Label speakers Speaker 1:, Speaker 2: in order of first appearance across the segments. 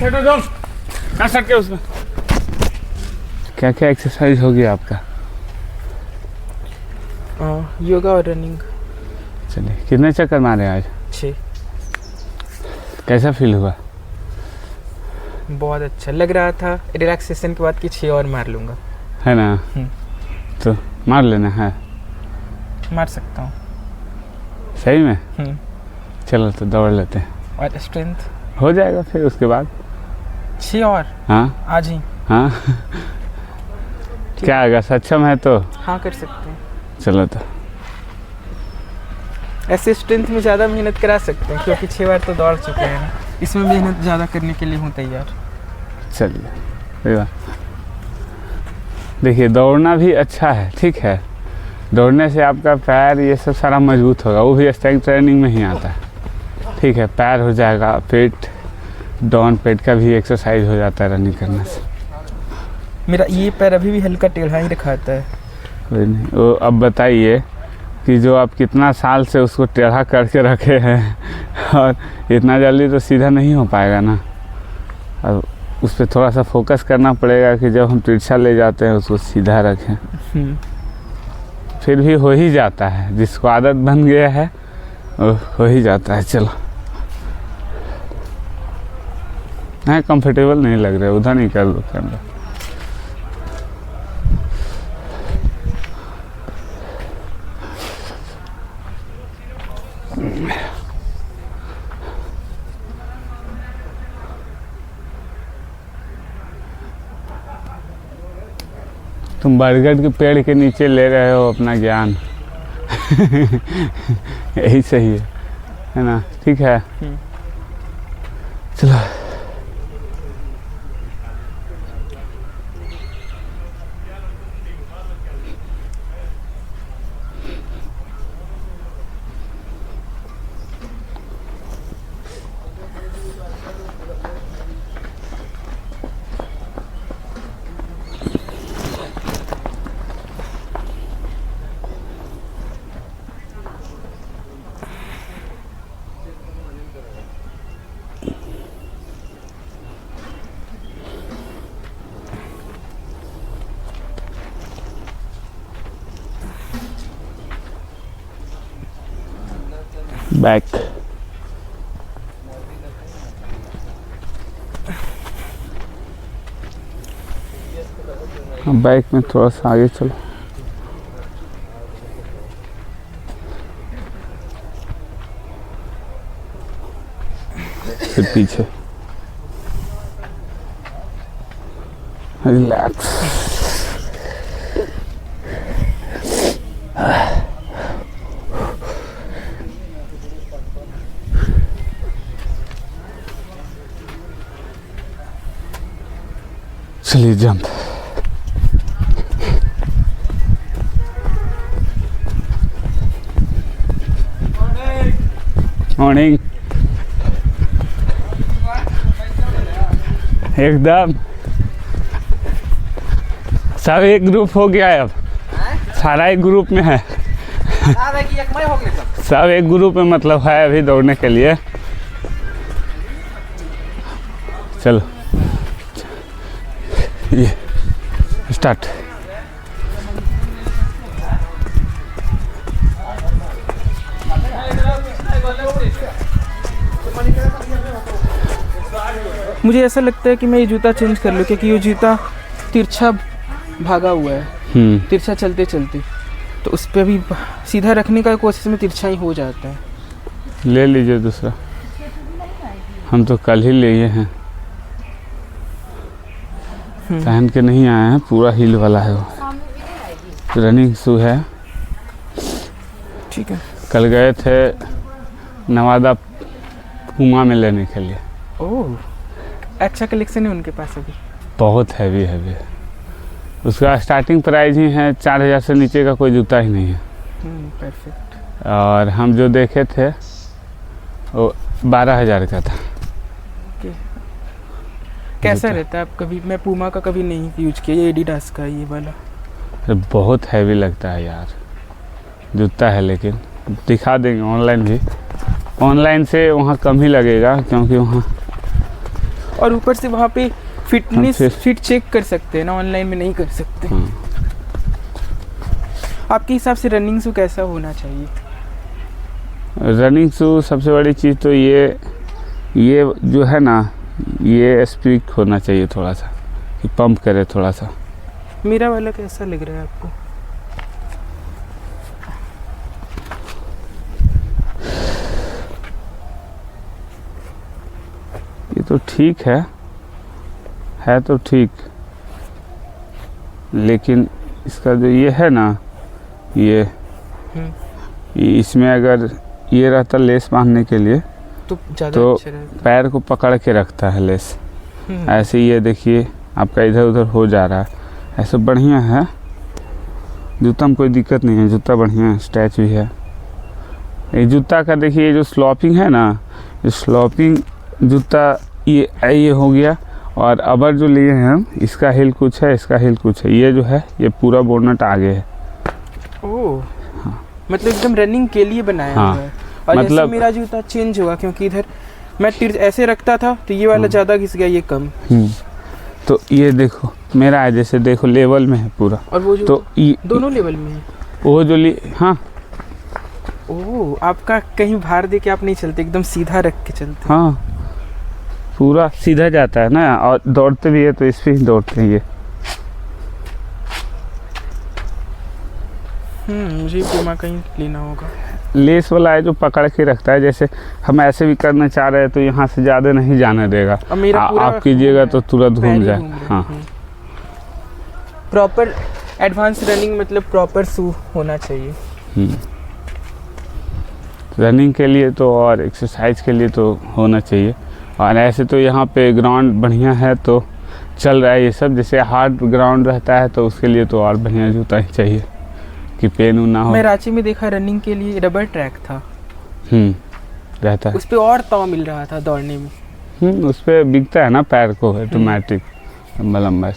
Speaker 1: के उसमें क्या क्या एक्सरसाइज होगी आपका?
Speaker 2: योगा और रनिंग।
Speaker 1: चलिए, कितने चक्कर मारे आज?
Speaker 2: 6।
Speaker 1: कैसा फील हुआ?
Speaker 2: बहुत अच्छा लग रहा था। रिलैक्सेशन के बाद कि 6 और मार लूँगा,
Speaker 1: है ना? तो मार लेना है।
Speaker 2: मार सकता हूँ।
Speaker 1: सही में? चलो तो दौड़ लेते हैं।
Speaker 2: और स्ट्रेंथ
Speaker 1: हो जाएगा फिर उसके बाद
Speaker 2: 6 और।
Speaker 1: हाँ
Speaker 2: आज ही?
Speaker 1: हाँ। क्या अगर सक्षम है तो
Speaker 2: हाँ, कर सकते हैं।
Speaker 1: चलो तो
Speaker 2: ऐसे स्ट्रेंथ में ज़्यादा मेहनत करा सकते हैं, क्योंकि 6 बार तो दौड़ चुके हैं। इसमें मेहनत ज़्यादा करने के लिए हूँ तैयार।
Speaker 1: चलिए, कोई बात। देखिए, दौड़ना भी अच्छा है, ठीक है। दौड़ने से आपका पैर ये सब सारा मजबूत होगा, वो भी स्ट्रेंथ ट्रेनिंग में ही आता है, ठीक है। पैर हो जाएगा, पेट, डाउन पेट का भी एक्सरसाइज हो जाता है रनिंग करने से।
Speaker 2: मेरा ये पैर अभी भी हल्का टेढ़ा ही रखाता है।
Speaker 1: कोई नहीं। वो अब बताइए कि जो आप कितना साल से उसको टेढ़ा करके रखे हैं, और इतना जल्दी तो सीधा नहीं हो पाएगा ना। अब उस पर थोड़ा सा फोकस करना पड़ेगा कि जब हम तिरछा ले जाते हैं उसको सीधा रखें। फिर भी हो ही जाता है, जिसको आदत बन गया है वो हो ही जाता है। चलो, नहीं कंफर्टेबल नहीं लग रहा है, उधर नहीं कर दो कैमरा। तुम बरगद के पेड़ के नीचे ले रहे हो अपना ज्ञान। यही सही है ना? ठीक है, चलो। बैक। बैक में थोड़ा सा आगे चलो। फिर पीछे। रिलैक्स। चलिए, जंप। मॉर्निंग। एकदम सब एक ग्रुप हो गया है अब। सारा एक ग्रुप में है। सब एक ग्रुप में मतलब है अभी दौड़ने के लिए। चलो, ये स्टार्ट।
Speaker 2: मुझे ऐसा लगता है कि मैं ये जूता चेंज कर लूँ, क्योंकि ये जूता तिरछा भागा हुआ है। तिरछा चलते चलते तो उस पर भी सीधा रखने का कोशिश में तिरछा ही हो जाता है।
Speaker 1: ले लीजिए दूसरा, हम तो कल ही लिए हैं। पहन के नहीं आए हैं, पूरा हील वाला है वो। रनिंग शू है,
Speaker 2: ठीक है।
Speaker 1: कल गए थे नवादा पूमा में लेने के लिए।
Speaker 2: ओह, अच्छा कलेक्शन है उनके पास अभी।
Speaker 1: बहुत हैवी है। उसका स्टार्टिंग प्राइस ही है 4000 से नीचे का कोई जूता ही नहीं है।
Speaker 2: परफेक्ट।
Speaker 1: और हम जो देखे थे वो 12000 का था।
Speaker 2: कैसा रहता है? आप कभी, मैं पूमा का कभी नहीं यूज किया, ये एडिडास का ये वाला।
Speaker 1: बहुत हैवी लगता है यार जूता है, लेकिन दिखा देंगे ऑनलाइन भी। ऑनलाइन से वहाँ कम ही लगेगा, क्योंकि वहाँ
Speaker 2: और ऊपर से वहाँ पे फिटनेस
Speaker 1: फिर-
Speaker 2: फिट चेक कर सकते हैं ना, ऑनलाइन में नहीं कर सकते। आपके हिसाब से रनिंग शू कैसा होना चाहिए?
Speaker 1: रनिंग शू सबसे बड़ी चीज़ तो ये जो है ना, ये स्पीड होना चाहिए थोड़ा सा, कि पंप करे थोड़ा सा।
Speaker 2: मेरा वाला कैसा लग रहा है आपको?
Speaker 1: ये तो ठीक है तो ठीक, लेकिन इसका जो ये है ना, ये इसमें अगर ये रहता लेस बांधने के लिए
Speaker 2: तो ज़्यादा
Speaker 1: तो
Speaker 2: अच्छा रहता।
Speaker 1: पैर को पकड़ के रखता है लेस। ऐसे ये देखिए आपका इधर उधर हो जा रहा है, ऐसे बढ़िया है। जूता में कोई दिक्कत नहीं है, जूता बढ़िया है, स्ट्रेच भी है। ये जूता का देखिए, ये जो स्लॉपिंग है ना, ये स्लॉपिंग जूता ये हो गया। और अबर जो लिए हैं हम, इसका हिल कुछ है, इसका हिल कुछ है। ये जो है ये पूरा बोनट आगे है।
Speaker 2: ओह, मतलब एकदम रनिंग के लिए बनाया
Speaker 1: हाँ,
Speaker 2: हुआ है। और
Speaker 1: मतलब-
Speaker 2: जैसे मेरा जूता चेंज हुआ, क्योंकि इधर मैं ऐसे रखता था तो ये वाला ज़्यादा घिस गया, ये कम।
Speaker 1: तो ये देखो मेरा है, जैसे देखो लेवल में है पूरा।
Speaker 2: और वो जो
Speaker 1: तो ये
Speaker 2: दोनों लेवल में है।
Speaker 1: वो जो हाँ
Speaker 2: ओह, आपका कहीं भार दे के आप नहीं चलते, एकदम सीधा रख के चलते।
Speaker 1: हाँ, पूरा सीधा जाता है ना। और दौड़ते भी है तो इस पे ही दौड़ते हैं ये।
Speaker 2: मुझे पूमा कहीं लेना होगा।
Speaker 1: लेस वाला है जो पकड़ के रखता है, जैसे हम ऐसे भी करना चाह रहे हैं तो यहाँ से ज़्यादा नहीं जाने देगा।
Speaker 2: अब मेरा पूरा
Speaker 1: आप कीजिएगा तो तुरंत
Speaker 2: पैर
Speaker 1: घूम
Speaker 2: ही
Speaker 1: जाए।
Speaker 2: घूम रहा है।
Speaker 1: हाँ,
Speaker 2: प्रॉपर एडवांस रनिंग मतलब प्रॉपर शू होना चाहिए।
Speaker 1: रनिंग के लिए तो और एक्सरसाइज के लिए तो होना चाहिए। और ऐसे तो यहाँ पे ग्राउंड बढ़िया है तो चल रहा है ये सब। जैसे हार्ड ग्राउंड रहता है तो उसके लिए तो और बढ़िया जूता ही चाहिए कि पेन ना हो।
Speaker 2: मैं रांची में देखा रनिंग के लिए रबर ट्रैक था,
Speaker 1: रहता है।
Speaker 2: उस पे और ताव मिल रहा था दौड़ने में।
Speaker 1: उस पर बिकता है ना पैर को ऑटोमेटिक लंबा लंबा।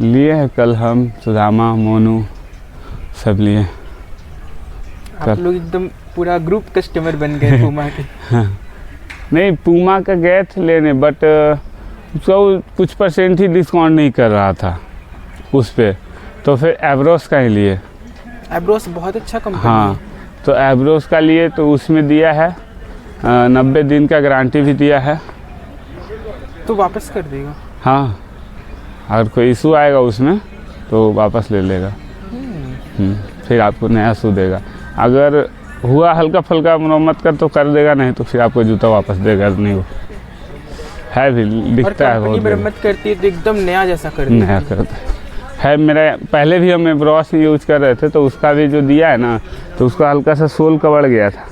Speaker 1: लिए हैं कल हम, सुदामा, मोनू सब लिए।
Speaker 2: आप लोग एकदम पूरा ग्रुप कस्टमर बन गए पूमा के।
Speaker 1: नहीं, पूमा का गए थे लेने, बट उसका कुछ परसेंट ही डिस्काउंट नहीं कर रहा था उस पर, तो फिर एब्रोस का ही लिए।
Speaker 2: एब्रोस बहुत अच्छा कंपनी
Speaker 1: हाँ,
Speaker 2: है।
Speaker 1: तो एब्रोस का लिए तो उसमें दिया है 90 दिन का गारंटी भी दिया है।
Speaker 2: तो वापस कर देगा।
Speaker 1: हाँ, अगर कोई इशू आएगा उसमें तो वापस ले लेगा। फिर आपको नया शू देगा। अगर हुआ हल्का फुल्का मरम्मत कर तो कर देगा, नहीं तो फिर आपको जूता वापस देगा। नहीं वो है भी दिखता है बहुत
Speaker 2: मरम्मत करती है तो एकदम नया जैसा कर देती
Speaker 1: नया करता है। मेरा पहले भी हम ब्रश यूज कर रहे थे तो उसका भी जो दिया है ना, तो उसका हल्का सा सोल कवर गया था।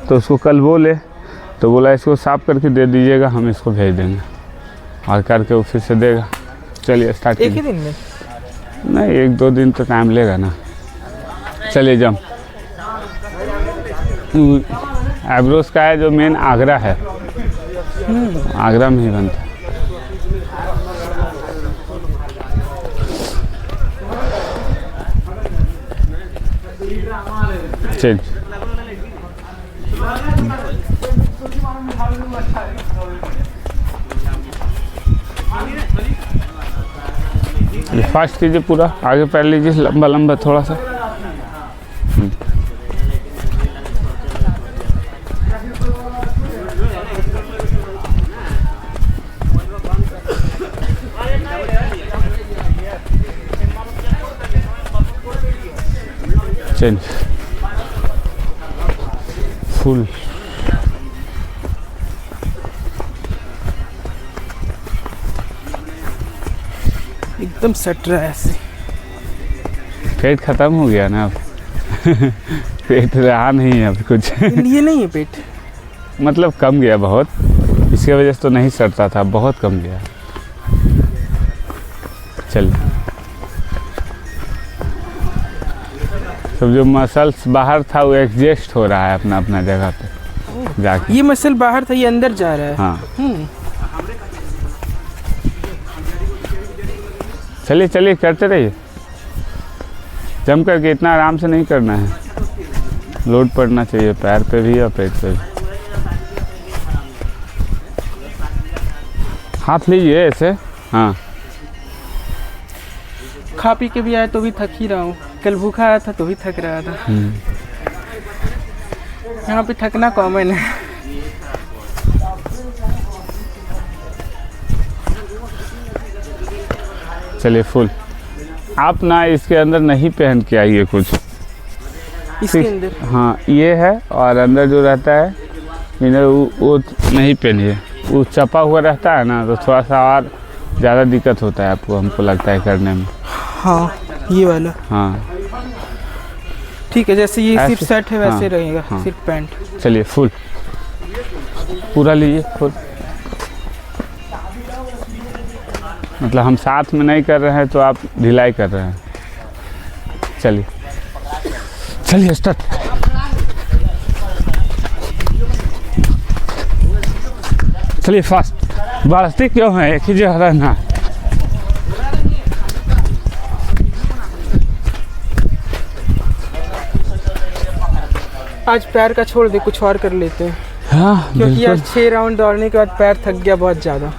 Speaker 1: तो उसको कल बोले तो बोला इसको साफ करके दे दीजिएगा, हम इसको भेज देंगे। और करके वो फिर से देगा। चलिए स्टार्ट
Speaker 2: एक ही दिन में?
Speaker 1: नहीं, 1-2 दिन तो टाइम लेगा ना। चलिए जम। एब्रोस का है जो मेन आगरा है, आगरा में ही बनता है। चल फास्ट कीजिए, पूरा आगे पैर लीजिए, लंबा लंबा थोड़ा सा। Change full.
Speaker 2: एकदम सट रहा है ऐसे।
Speaker 1: पेट खत्म हो गया ना अब। पेट रहा नहीं है अब कुछ।
Speaker 2: ये नहीं है पेट,
Speaker 1: मतलब कम गया बहुत, इसके वजह से तो नहीं सड़ता था, बहुत कम गया। चल, सब जो मसल्स बाहर था वो एडजस्ट हो रहा है अपना अपना जगह पे जाके।
Speaker 2: ये मसल बाहर था, ये अंदर जा रहा है।
Speaker 1: हाँ, चलिए चलिए करते रहिए, जम करके। इतना आराम से नहीं करना है, लोड पड़ना चाहिए पैर पे भी और पेट पे भी। हाथ लीजिए ऐसे। हाँ
Speaker 2: खा पी के भी आया तो भी थक ही रहा हूँ। कल भूखा आया था तो भी थक रहा था। यहाँ पे थकना कॉमन है।
Speaker 1: चलिए फुल। आप ना इसके अंदर नहीं पहन के आइए कुछ।
Speaker 2: इसके अंदर
Speaker 1: हाँ ये है, और अंदर जो रहता है इधर वो नहीं पहनिए। वो चपा हुआ रहता है ना, तो थोड़ा सा और ज़्यादा दिक्कत होता है आपको, हमको लगता है करने में।
Speaker 2: हाँ ये वाला
Speaker 1: हाँ
Speaker 2: ठीक है, जैसे ये
Speaker 1: ऐसे-
Speaker 2: सिर्फ सेट है वैसे
Speaker 1: हाँ,
Speaker 2: रहेगा।
Speaker 1: हाँ।
Speaker 2: सिर्फ पैंट।
Speaker 1: चलिए फुल पूरा लीजिए फुल। मतलब हम साथ में नहीं कर रहे हैं तो आप ढिलाई कर रहे हैं। चलिए चलिए स्टार्ट। चलिए फास्ट। बढ़ते क्यों है, एक ही जगह रहना।
Speaker 2: आज पैर का छोड़ दे, कुछ और कर लेते हैं।
Speaker 1: हाँ
Speaker 2: क्योंकि आज 6 राउंड दौड़ने के बाद पैर थक गया बहुत ज़्यादा।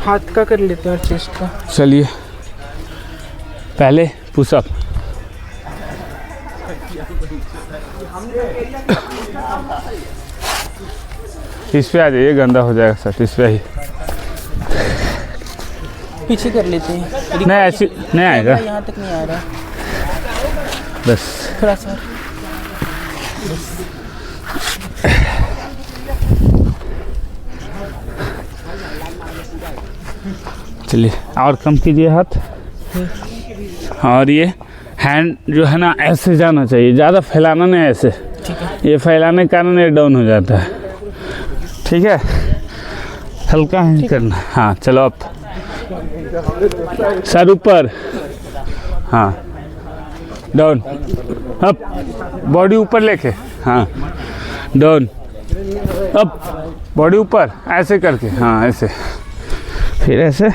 Speaker 2: हाथ का कर लेते हैं और चेस्ट का।
Speaker 1: चलिए पहले पुशअप। इस पे आ जाइए, गंदा हो जाएगा सर। इस पे ही
Speaker 2: पीछे कर लेते हैं।
Speaker 1: नहीं, ऐसी नहीं आएगा।
Speaker 2: यहाँ तक नहीं आ रहा,
Speaker 1: बस
Speaker 2: थोड़ा सा।
Speaker 1: चलिए और कम कीजिए हाथ। और ये हैंड जो है ना ऐसे जाना चाहिए, ज़्यादा फैलाना नहीं ऐसे। ये फैलाने के कारण ये डाउन हो जाता है। ठीक है, हल्का ही करना। हाँ चलो अप, सर ऊपर। हाँ डाउन, अप, बॉडी ऊपर लेके। हाँ डाउन, अप, बॉडी ऊपर ऐसे करके। हाँ ऐसे, फिर ऐसे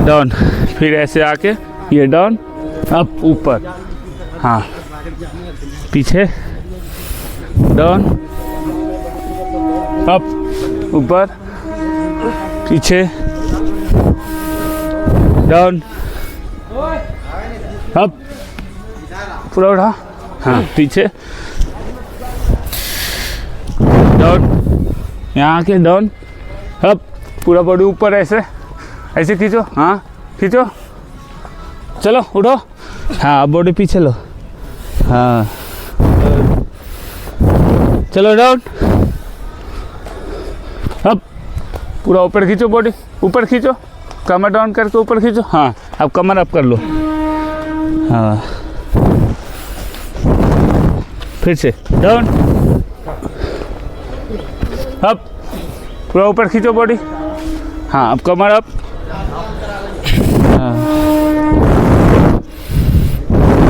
Speaker 1: डाउन, फिर ऐसे आके ये डाउन, अप, ऊपर। हाँ पीछे, डाउन, अप, ऊपर, पीछे, डाउन, अप, पूरा उठा। हाँ पीछे, डाउन, यहाँ आके डाउन, अप, पूरा बॉडी ऊपर। ऐसे ऐसे खींचो। हाँ खींचो, चलो उठो। हाँ बॉडी पीछे लो। हाँ चलो डाउन, अब पूरा ऊपर खींचो, बॉडी ऊपर खींचो, कमर डाउन करके ऊपर खींचो। हाँ अब कमर अप कर लो। हाँ फिर से डाउन, अप, पूरा ऊपर खींचो बॉडी। हाँ अब कमर अप। हाँ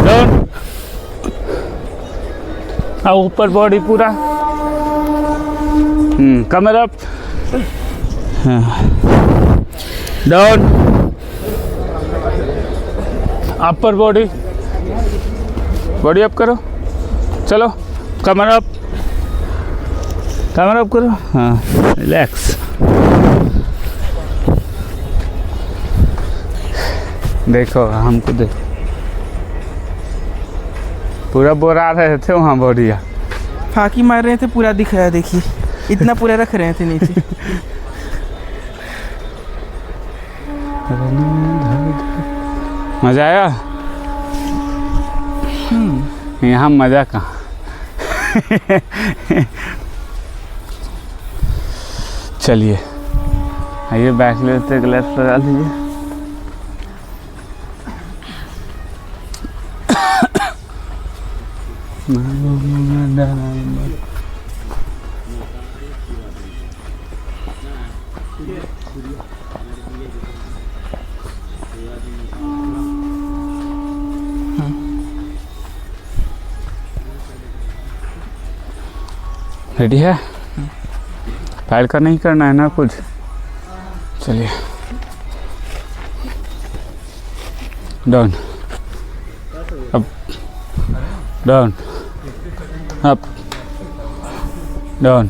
Speaker 1: डाउन, अब ऊपर बॉडी पूरा। कमर अप। हाँ down, upper body, body up करो। चलो कमर अप, कमर अप करो। हाँ रिलैक्स। देखो हमको देखो, पूरा बोरा रहे थे वहाँ बॉडिया।
Speaker 2: फाकी मार रहे थे, पूरा दिख रहा है। देखिए इतना पूरा रख रहे थे नीचे।
Speaker 1: मज़ा आया? यहाँ मज़ा कहाँ। चलिए आइए बैक लेते, ग्लव्स लगा लीजिए। रेडी है? फाइल का नहीं करना है ना कुछ। चलिए down, up, down, up, down,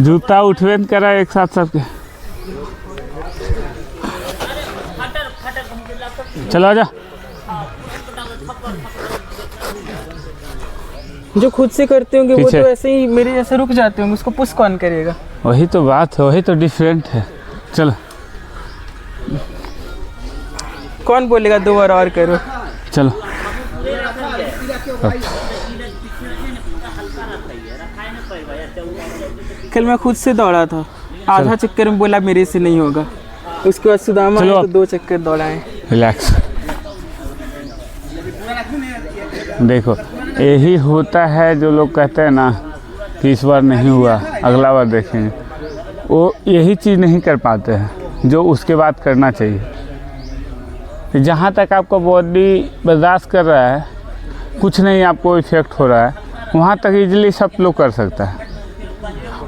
Speaker 1: जूता उठवे न करा एक साथ सबके। चलो आजा।
Speaker 2: जो खुद से करते होंगे वो
Speaker 1: पीछे।
Speaker 2: तो ऐसे ही मेरे जैसे रुक जाते होंगे, उसको पुश कौन करेगा?
Speaker 1: वही तो बात है, वही तो डिफरेंट है। चलो
Speaker 2: कौन बोलेगा 2 बार और करो?
Speaker 1: चलो।
Speaker 2: कल मैं खुद से दौड़ा था, आधा चक्कर में बोला मेरे से नहीं होगा, उसके बाद सुदामा
Speaker 1: चलो
Speaker 2: ने
Speaker 1: अब।
Speaker 2: तो 2 चक्कर दौड़ाए।
Speaker 1: रिलैक्स। देखो यही होता है जो लोग कहते हैं ना कि इस बार नहीं हुआ अगला बार देखेंगे, वो यही चीज़ नहीं कर पाते हैं जो उसके बाद करना चाहिए। जहाँ तक आपका बॉडी बर्दाश्त कर रहा है, कुछ नहीं आपको इफेक्ट हो रहा है, वहाँ तक इजीली सब लोग कर सकता है।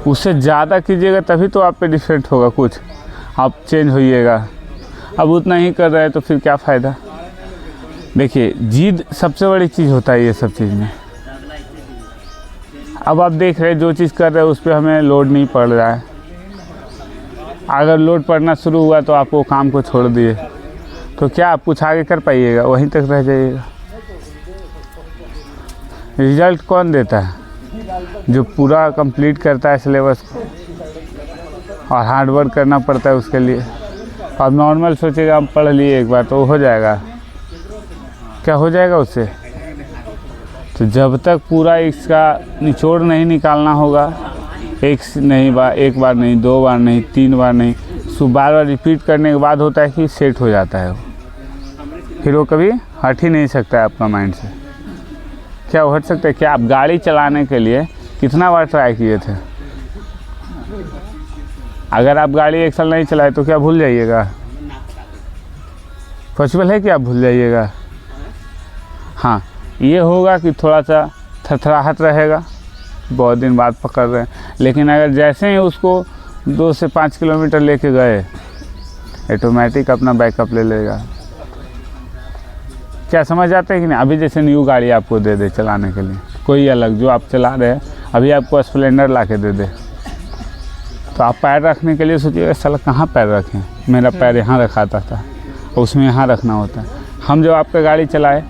Speaker 1: उससे ज़्यादा कीजिएगा तभी तो आप पे डिफरेंट होगा, कुछ आप चेंज होइएगा। अब उतना ही कर रहे हैं तो फिर क्या फ़ायदा। देखिए जिद सबसे बड़ी चीज़ होता है ये सब चीज़ में। अब आप देख रहे हैं जो चीज़ कर रहे हैं उस पर हमें लोड नहीं पड़ रहा है। अगर लोड पड़ना शुरू हुआ तो आप वो काम को छोड़ दिए तो क्या आप कुछ आगे कर पाइएगा, वहीं तक रह जाइएगा। रिजल्ट कौन देता है? जो पूरा कंप्लीट करता है सिलेबस को, और हार्ड वर्क करना पड़ता है उसके लिए। और नॉर्मल सोचेगा हम पढ़ लिए एक बार तो हो जाएगा, क्या हो जाएगा उससे? तो जब तक पूरा इसका निचोड़ नहीं निकालना होगा, एक बार नहीं, 2 बार नहीं, 3 बार नहीं, बार बार रिपीट करने के बाद होता है कि सेट हो जाता है वो। फिर वो कभी हट ही नहीं सकता है आपका माइंड से। क्या वो हट सकता है? क्या आप गाड़ी चलाने के लिए कितना बार ट्राई किए थे? अगर आप गाड़ी एक साल नहीं चलाए तो क्या भूल जाइएगा? पॉसिबल है कि आप भूल जाइएगा? हाँ, ये होगा कि थोड़ा सा थरथराहट रहेगा, बहुत दिन बाद पकड़ रहे हैं। लेकिन अगर जैसे ही उसको 2 से 5 किलोमीटर लेके गए, ऑटोमेटिक अपना बैकअप ले लेगा। क्या समझ आते हैं कि नहीं? अभी जैसे न्यू गाड़ी आपको दे दे चलाने के लिए, कोई अलग जो आप चला रहे हैं, अभी आपको स्प्लेंडर ला के दे दे, तो आप पैर रखने के लिए सोचिएगा साला कहाँ पैर रखें, मेरा पैर यहाँ रखाता था, उसमें यहाँ रखना होता है। हम जब आपका गाड़ी चलाए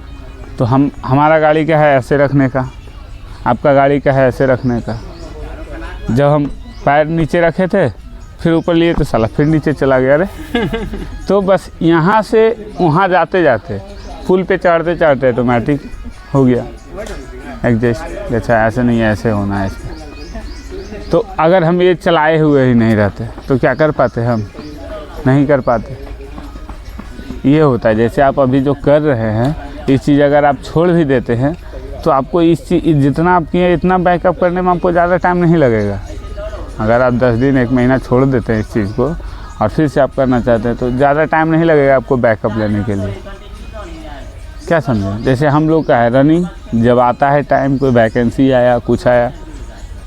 Speaker 1: तो हमारा गाड़ी क्या है ऐसे रखने का, आपका गाड़ी क्या है ऐसे रखने का। जब हम पैर नीचे रखे थे फिर ऊपर लिए तो साला फिर नीचे चला गया रे। तो बस यहाँ से वहाँ जाते जाते पुल पे चढ़ते चढ़ते ऑटोमेटिक हो गया एडजस्ट। अच्छा ऐसे नहीं है, ऐसे होना है इसमें। तो अगर हम ये चलाए हुए ही नहीं रहते तो क्या कर पाते? हम नहीं कर पाते। ये होता है जैसे आप अभी जो कर रहे हैं, इस चीज़ अगर आप छोड़ भी देते हैं तो आपको इस चीज़ जितना आप किए इतना बैकअप करने में आपको ज़्यादा टाइम नहीं लगेगा। अगर आप 10 दिन 1 महीना छोड़ देते हैं इस चीज़ को और फिर से आप करना चाहते हैं तो ज़्यादा टाइम नहीं लगेगा आपको बैकअप लेने के लिए। क्या समझे? जैसे हम लोग का है रनिंग, जब आता है टाइम, कोई वैकेंसी आया कुछ आया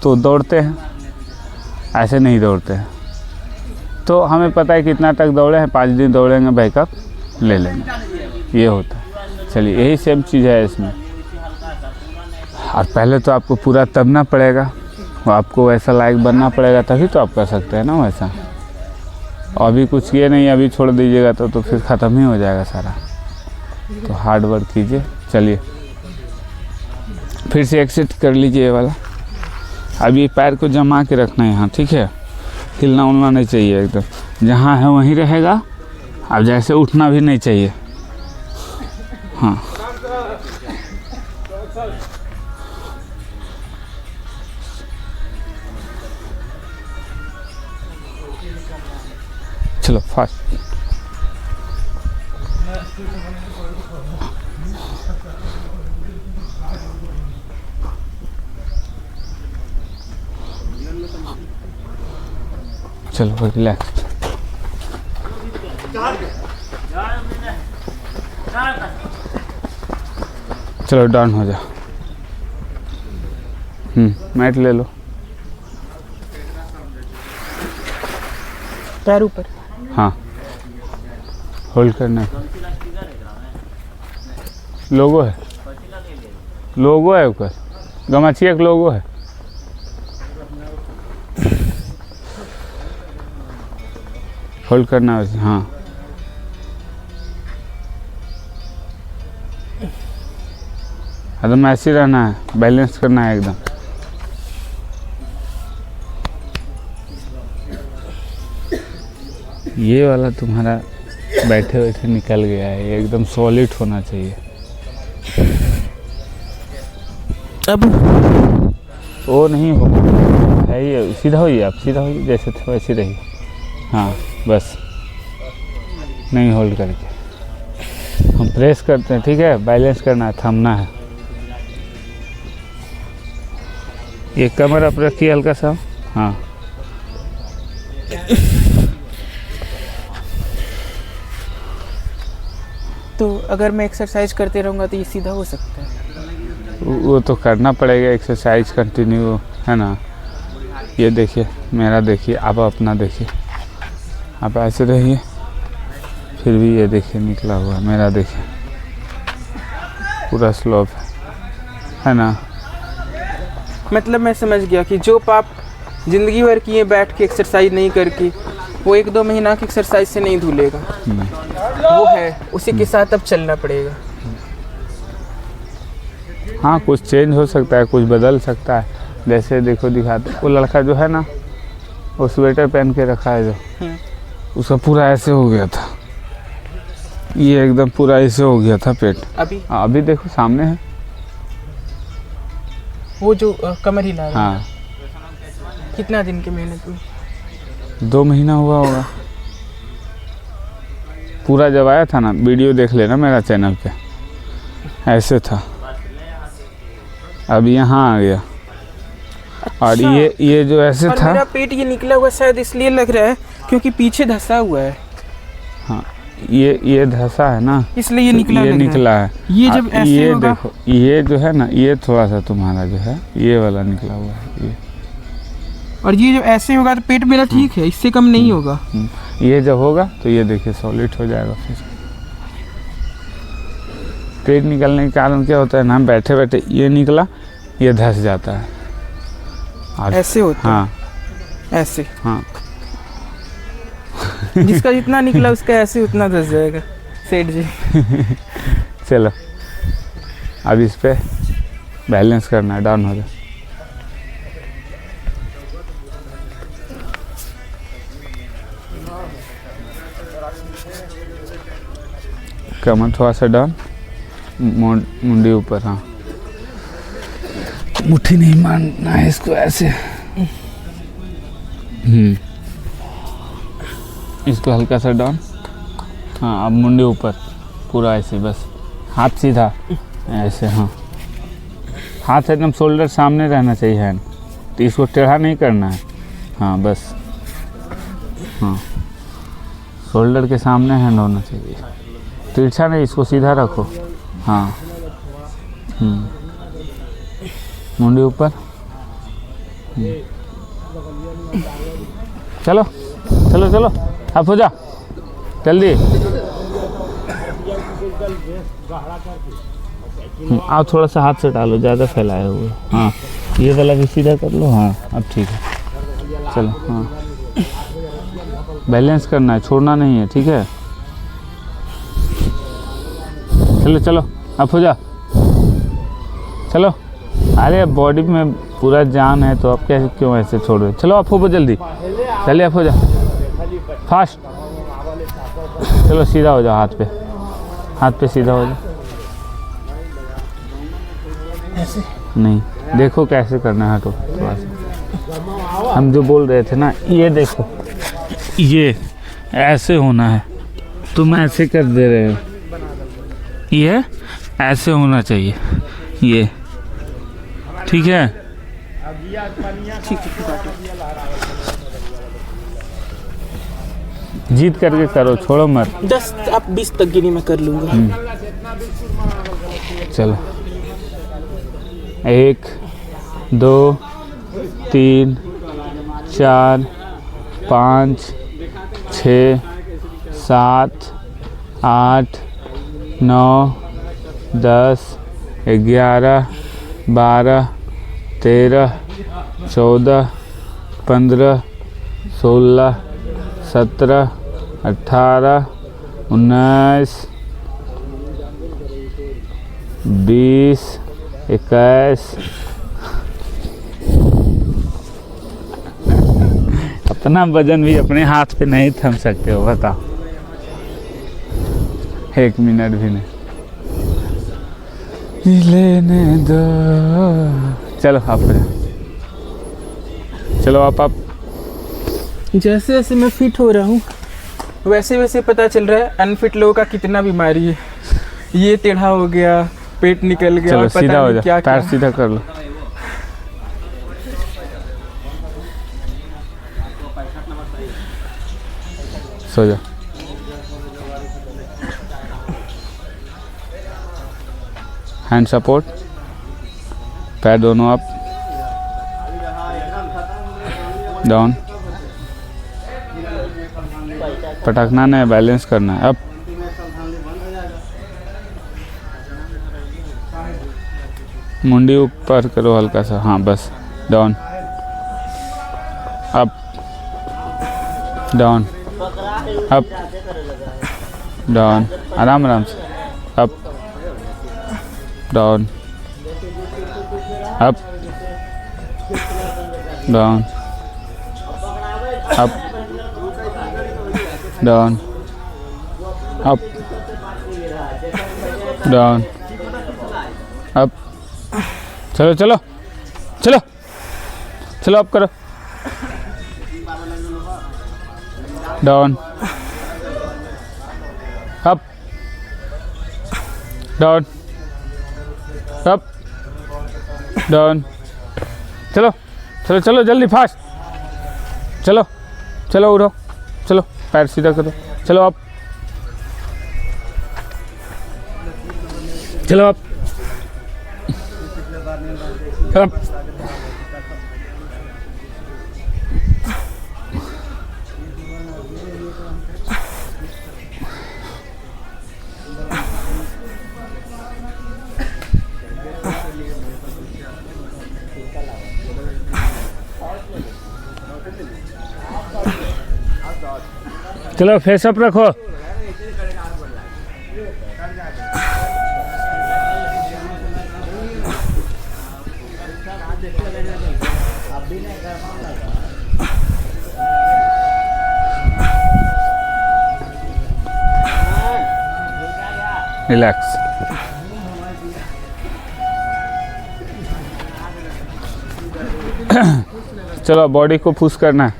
Speaker 1: तो दौड़ते हैं, ऐसे नहीं दौड़ते हैं। तो हमें पता है कितना तक दौड़े हैं, 5 दिन दौड़ेंगे बैकअप ले लेंगे, ये होता है। चलिए यही सेम चीज़ है इसमें। और पहले तो आपको पूरा तबना पड़ेगा, आपको वैसा लायक बनना पड़ेगा तभी तो आप कर सकते हैं ना वैसा। अभी कुछ किए नहीं, अभी छोड़ दीजिएगा तो फिर ख़त्म ही हो जाएगा सारा। तो हार्ड वर्क कीजिए। चलिए फिर से एक्सिट कर लीजिए ये वाला। अब ये पैर को जमा के रखना है यहाँ, ठीक है? हिलना उलना नहीं चाहिए, एकदम जहाँ है वहीं रहेगा। अब जैसे उठना भी नहीं चाहिए। हाँ चलो फास्ट। चलो रिलैक्स। चलो डाउन हो जा। मैट ले लो।
Speaker 2: पैर ऊपर।
Speaker 1: हाँ होल्ड करना है। लोगो है लोगो है ऊपर, गमछिया के लोगो है। होल्ड करना है, हाँ। एकदम ऐसे रहना है, बैलेंस करना है एकदम। ये वाला तुम्हारा बैठे बैठे निकल गया है, ये एकदम सॉलिड होना चाहिए।
Speaker 2: अब
Speaker 1: वो नहीं हो है, ये सीधा होइए, आप सीधा होइए, जैसे थे वैसे रहिए। हाँ बस, नहीं होल्ड करके हम प्रेस करते हैं, ठीक है। बैलेंस करना है, थमना है। ये कमर आप रखिए हल्का सा, हाँ।
Speaker 2: तो अगर मैं एक्सरसाइज करते रहूँगा तो ये सीधा हो सकता है?
Speaker 1: वो तो करना पड़ेगा एक्सरसाइज कंटिन्यू, है ना। ये देखिए, मेरा देखिए, आप अपना देखिए, आप ऐसे रहिए, फिर भी ये देखिए निकला हुआ, मेरा देखिए पूरा स्लोप है ना।
Speaker 2: मतलब मैं समझ गया कि जो पाप ज़िंदगी भर किए बैठ के एक्सरसाइज नहीं करके, वो 1-2 महीना की एक्सरसाइज से नहीं धुलेगा। वो है, उसी के साथ अब चलना पड़ेगा।
Speaker 1: हाँ, कुछ चेंज हो सकता है, कुछ बदल सकता है। जैसे देखो दिखाते, वो लड़का जो है ना, वो स्वेटर पहन के रखा है जो, उसका पूरा ऐसे हो गया था, ये एकदम पूरा ऐसे हो गया था पेट। अभी देखो सामने है
Speaker 2: वो जो कमर हिला रहा है।
Speaker 1: हाँ।
Speaker 2: कितना दिन की मेहनत में?
Speaker 1: 2 महीना हुआ होगा। पूरा जब आया था ना, वीडियो देख लेना मेरा चैनल पे, ऐसे था। अब यहाँ आ गया। अच्छा। और ये जो ऐसे था,
Speaker 2: मेरा पेट ये निकला हुआ शायद इसलिए लग रहा है क्योंकि पीछे धंसा हुआ है।
Speaker 1: हाँ, ये धंसा है ना,
Speaker 2: इसलिए ये निकला
Speaker 1: है।
Speaker 2: ये जब ऐसे
Speaker 1: ये
Speaker 2: होगा,
Speaker 1: देखो, ये जो है ना, ये थोड़ा सा तुम्हारा जो है ये वाला निकला हुआ है ये।
Speaker 2: और ये जब ऐसे होगा तो पेट मेरा ठीक है, इससे कम नहीं होगा।
Speaker 1: ये जब होगा तो ये देखिए सॉलिड हो जाएगा। फिर पेट निकलने के कारण क्या होता है ना, बैठे बैठे ये निकला, ये धंस जाता है।
Speaker 2: ऐसे होता
Speaker 1: हाँ,
Speaker 2: है, ऐसे।
Speaker 1: हाँ।
Speaker 2: जिसका जितना निकला उसका ऐसे उतना धंस जाएगा, सेठ जी।
Speaker 1: चलो, अब इस पे बैलेंस करना है, डाउन हो जाए। कमर थोड़ा सा डाउन, मुंडी ऊपर। हाँ, मुट्ठी नहीं मारना है इसको, ऐसे। इसको हल्का सा डाउन। हाँ, अब मुंडी ऊपर, पूरा ऐसे, बस हाथ सीधा ऐसे। हाँ, हाथ एकदम शोल्डर सामने रहना चाहिए, हैंड तो इसको टेढ़ा नहीं करना है। हाँ बस, हाँ, शोल्डर के सामने हैंड होना चाहिए, तिरछा नहीं, इसको सीधा रखो। हाँ, मुंडी ऊपर। चलो चलो चलो, आप हो जा जल्दी। आओ, थोड़ा सा हाथ से डालो, ज़्यादा फैलाए हुए। हाँ, ये वाला भी सीधा कर लो। हाँ, अब ठीक है, चलो। हाँ, बैलेंस करना है, छोड़ना नहीं है, ठीक है। चलो चलो, अब हो जा, चलो। अरे बॉडी में पूरा जान है तो अब कैसे, क्यों ऐसे छोड़ रहे? चलो आप हो जल्दी, चलिए आप हो जा, फास्ट। चलो सीधा हो जाओ, हाथ पे सीधा हो जाओ। नहीं, देखो कैसे करना है, तो थोड़ा सा हम जो बोल रहे थे ना, ये देखो, ये ऐसे होना है, तुम ऐसे कर दे रहे हो। ये ऐसे होना चाहिए, ये ठीक है।
Speaker 2: ठीक है,
Speaker 1: जीत करके करो, छोड़ो मत।
Speaker 2: 10 आप 20 तक गिनी, मैं कर लूँगा।
Speaker 1: चलो, 1 2 3 4 5 6 7 8 9 10 11 12, 13, 14, 15, 16, 17, 18, 19, 20, 21। अपना वजन भी अपने हाथ पे नहीं थम सकते हो, बताओ। 1 मिनट भी नहीं लेने दो। चलो आप चलो आप
Speaker 2: जैसे जैसे मैं फिट हो रहा हूँ वैसे वैसे पता चल रहा है अनफिट लोगों का कितना बीमारी है। ये टेढ़ा हो गया, पेट निकल गया,
Speaker 1: चलो
Speaker 2: पता
Speaker 1: सीधा हो
Speaker 2: नहीं
Speaker 1: जा,
Speaker 2: क्या
Speaker 1: पैर
Speaker 2: क्या।
Speaker 1: सीधा कर लो। सो जा। हैंड सपोर्ट, पैर दोनों अप डाउन। पटकना नहीं, बैलेंस करना है। अप मुंडी ऊपर करो हल्का सा, हाँ बस। Down up down up down, आराम आराम से। Up down up down up down up down up. चलो चलो चलो चलो, अप करो। Down up down up down. चलो चलो चलो जल्दी, फास्ट। चलो चलो उठो, चलो पैर सीधा करो, चलो अप, चलो अप अप। चलो फेस अप रखो। रिलैक्स। चलो बॉडी को पुश करना है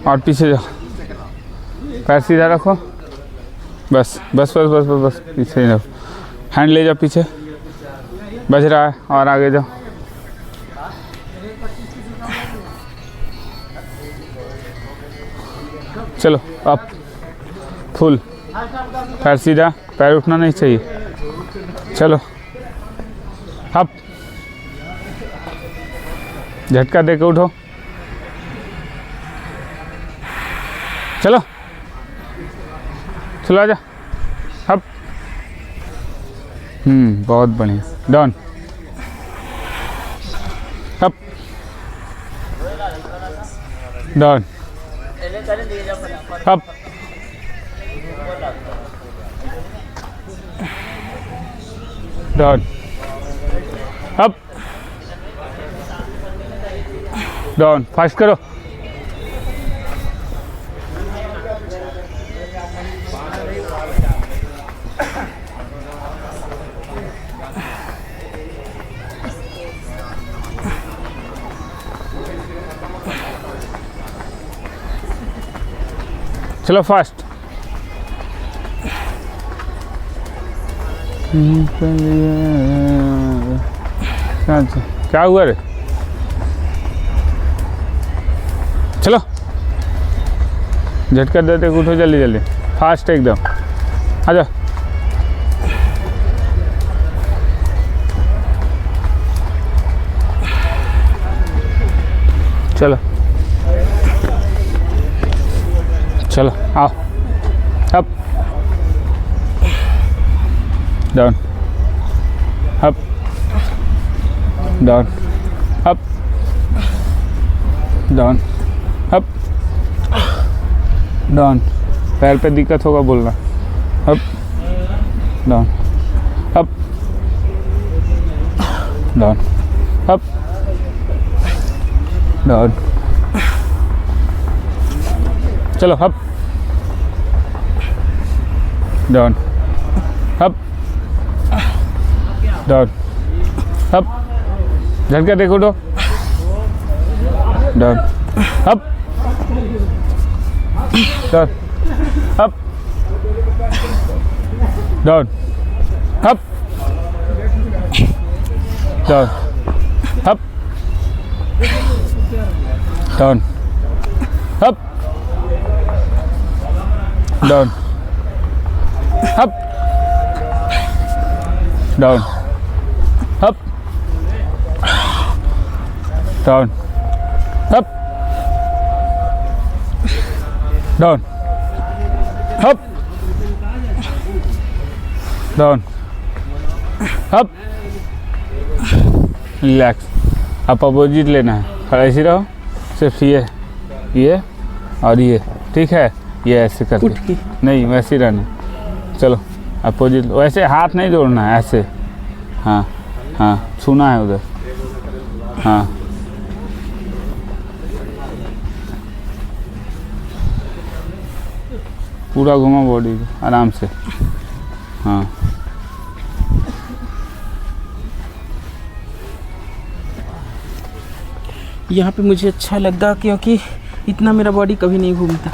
Speaker 1: और पीछे जाओ, पैर सीधा रखो, बस बस बस बस बस बस, पीछे जाओ, हैंड ले जाओ पीछे, बज रहा है, और आगे जाओ। चलो अप, फुल, पैर सीधा, पैर उठना नहीं चाहिए। चलो अप, झटका दे के उठो। चलो चलो आजा अप। बहुत बढ़िया। Down up down up down up down. Fast करो। चलो फास्ट। क्या हुआ रे? चलो झटका देते उठो, जल्दी जल्दी, फास्ट एकदम, आजा। चलो चलो आओ, up down up down, up, down, up, down. पैर पे दिक्कत होगा बोलना। Up, down, up, down, up, down. चलो up, down, up, down, up. झटका देखो दो, down, up, down, up, down, up, down, up, down, up, down, up, down, up, down, up, down, up, down, up. Relax. आप opposite लेना है, खड़ा ऐसे रहो, सिर्फ ये और ये, ठीक है। ये ऐसे करके नहीं, वैसे ही रहना। चलो अपोजिट, वैसे हाथ नहीं जोड़ना है, ऐसे। हाँ हाँ, छूना है उधर। हाँ पूरा घुमा बॉडी को आराम से। हाँ
Speaker 2: यहाँ पे मुझे अच्छा लगा क्योंकि इतना मेरा बॉडी कभी नहीं घूमता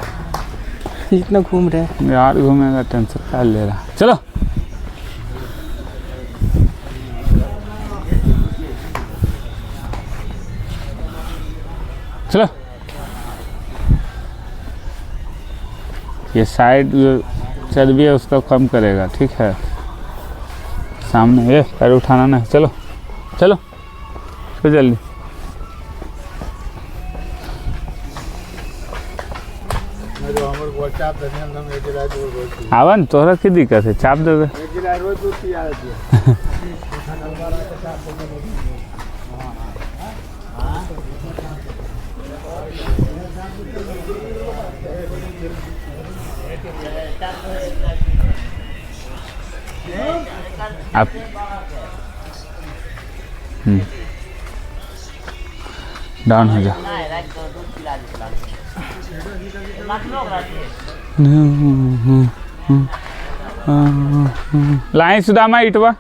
Speaker 2: जितना घूम रहा है
Speaker 1: यार। घूमेगा, टेंशन क्या ले रहा। चलो चलो। ये साइड जो चर्बी है उसका कम करेगा, ठीक है। सामने ये पैर उठाना ना। चलो चलो तो जल्दी। आवन तोहरा की दिक्कत है, चाप दे दे। आप डाउन हो जा। लाइन सुदामा इटवा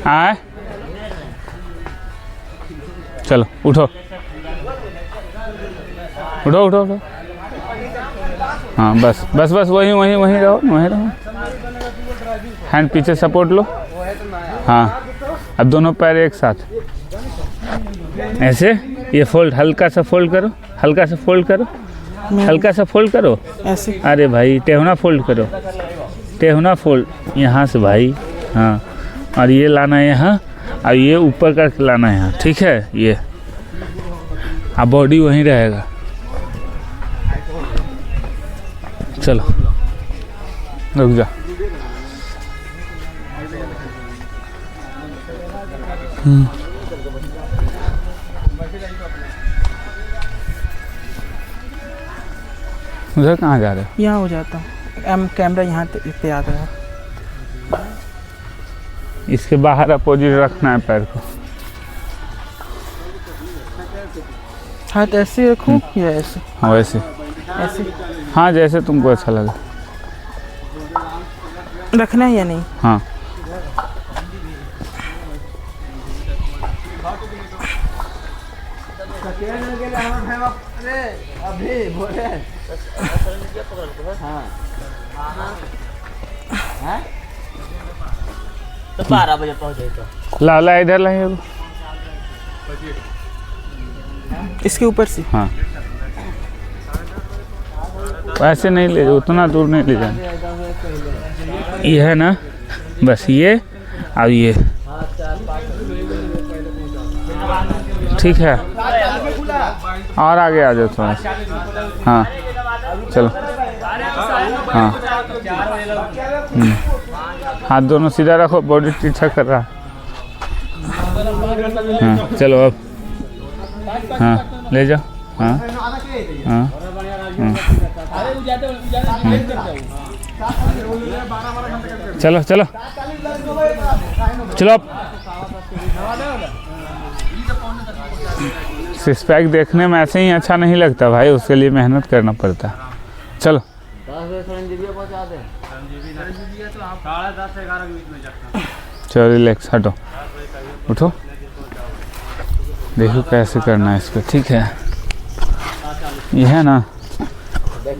Speaker 1: आए। चलो उठो उठो उठो उठो। हाँ बस बस बस, वहीं वहीं वहीं रहो, वहीं रहो। हैंड पीछे सपोर्ट लो। हाँ अब दोनों पैर एक साथ ऐसे। ये फोल्ड, हल्का सा फोल्ड करो, हल्का सा फोल्ड करो, हल्का सा फोल्ड करो
Speaker 2: ऐसे।
Speaker 1: अरे भाई टेहुना फोल्ड करो, टेहुना फोल्ड यहाँ से भाई। हाँ और ये लाना है यहाँ, और ये ऊपर करके लाना है यहाँ, ठीक है। ये अब बॉडी वहीं रहेगा। चलो रुक जा। उधर कहाँ जा रहे हो?
Speaker 2: यहाँ हो जाता हूँ। कैमरा यहाँ पे आ गया।
Speaker 1: इसके बाहर अपोजिट रखना है पैर को।
Speaker 2: हाथ ऐसे रखूँ या ऐसे?
Speaker 1: हाँ वैसे,
Speaker 2: ऐसे।
Speaker 1: हाँ जैसे तुमको अच्छा लगे
Speaker 2: रखना है या नहीं?
Speaker 1: हाँ
Speaker 3: तो 12 बजे पहुँचे।
Speaker 1: ला ला इधर ला ये।
Speaker 2: इसके ऊपर से।
Speaker 1: हाँ ऐसे नहीं ले, उतना दूर नहीं ले जाना। ये है ना, बस ये और ये, ठीक है। और आगे आ जाओ थोड़ा सा। हाँ चलो। हाँ हाथ दोनों सीधा रखो, बॉडी ठीक ठाक कर रहा है। हाँ चलो अब, हाँ ले जाओ, हाँ हाँ चलो चलो चलो अब। सिक्स पैक देखने में ऐसे ही अच्छा नहीं लगता भाई, उसके लिए मेहनत करना पड़ता है। चलो चलो रिलैक्स, हटो, उठो, देखो कैसे करना है इस पर, ठीक है। ये है ना,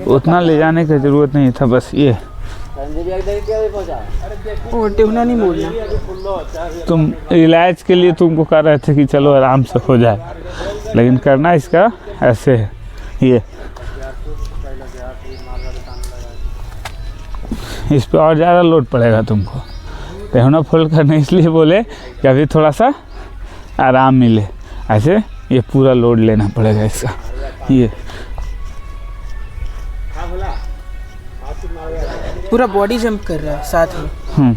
Speaker 1: उतना ले जाने की ज़रूरत नहीं था, बस ये
Speaker 2: वो टेढ़ा नहीं बोलना।
Speaker 1: तुम इलाज के लिए तुमको कह रहे थे कि चलो आराम से हो जाए, लेकिन करना इसका ऐसे है, ये इस पे और ज़्यादा लोड पड़ेगा तुमको। टेढ़ा फोल्ड करने इसलिए बोले कि अभी थोड़ा सा आराम मिले, ऐसे ये पूरा लोड लेना पड़ेगा इसका, ये
Speaker 2: पूरा बॉडी जंप कर रहा है साथ में,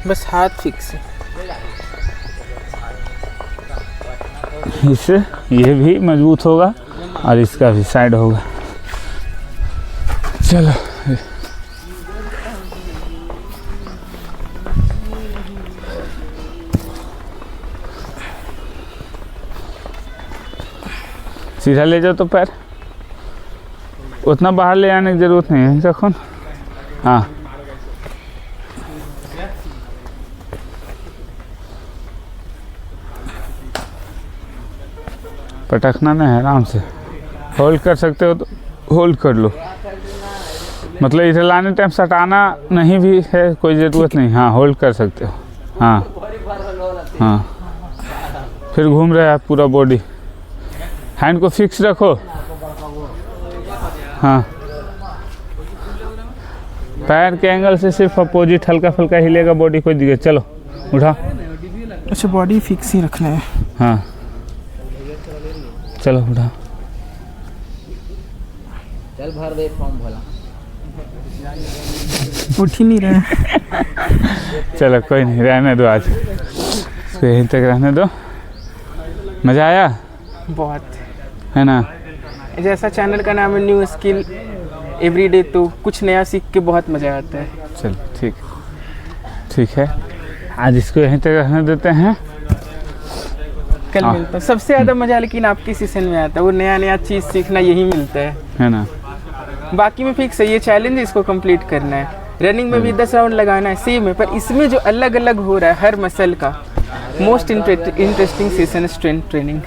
Speaker 2: बस हाथ फिक्स है।
Speaker 1: इससे ये भी मजबूत होगा और इसका भी साइड होगा। चलो सीधा ले जाओ तो पैर, उतना बाहर ले जाने की ज़रूरत नहीं है, रखो ना। हाँ पटकना नहीं है, आराम से होल्ड कर सकते हो तो होल्ड कर लो, मतलब इधर लाने टाइम सटाना नहीं भी है, कोई ज़रूरत नहीं। हाँ होल्ड कर सकते हो, हाँ हाँ फिर घूम रहा है पूरा बॉडी, हैंड को फिक्स रखो। हाँ पैर के एंगल से सिर्फ अपोजिट हल्का फुल्का हिलेगा, बॉडी कोई दिखे। चलो उठा,
Speaker 2: अच्छा बॉडी फिक्स ही रखना है।
Speaker 1: हाँ चलो उठा,
Speaker 3: चल भर दे फॉर्म भला,
Speaker 2: उठ ही नहीं रहा है।
Speaker 1: चलो कोई नहीं, रहने दो, आज इसको यहीं तक रहने दो। मज़ा आया
Speaker 2: बहुत,
Speaker 1: है ना।
Speaker 2: जैसा चैनल का नाम है न्यू स्किल एवरीडे, तो कुछ नया सीख के बहुत मज़ा आता है।
Speaker 1: चल ठीक, ठीक है, आज इसको यहीं तक रहने देते हैं,
Speaker 2: कल मिलता है। सबसे ज़्यादा मज़ा लेकिन आपके सेशन में आता है, वो नया नया चीज़ सीखना यही मिलता
Speaker 1: है ना।
Speaker 2: बाकी में फिक्स है, ये चैलेंज इसको कंप्लीट करना है। रनिंग में भी 10 राउंड लगाना है सेम है, पर इसमें जो अलग अलग हो रहा है हर मसल का, most interesting session strength training.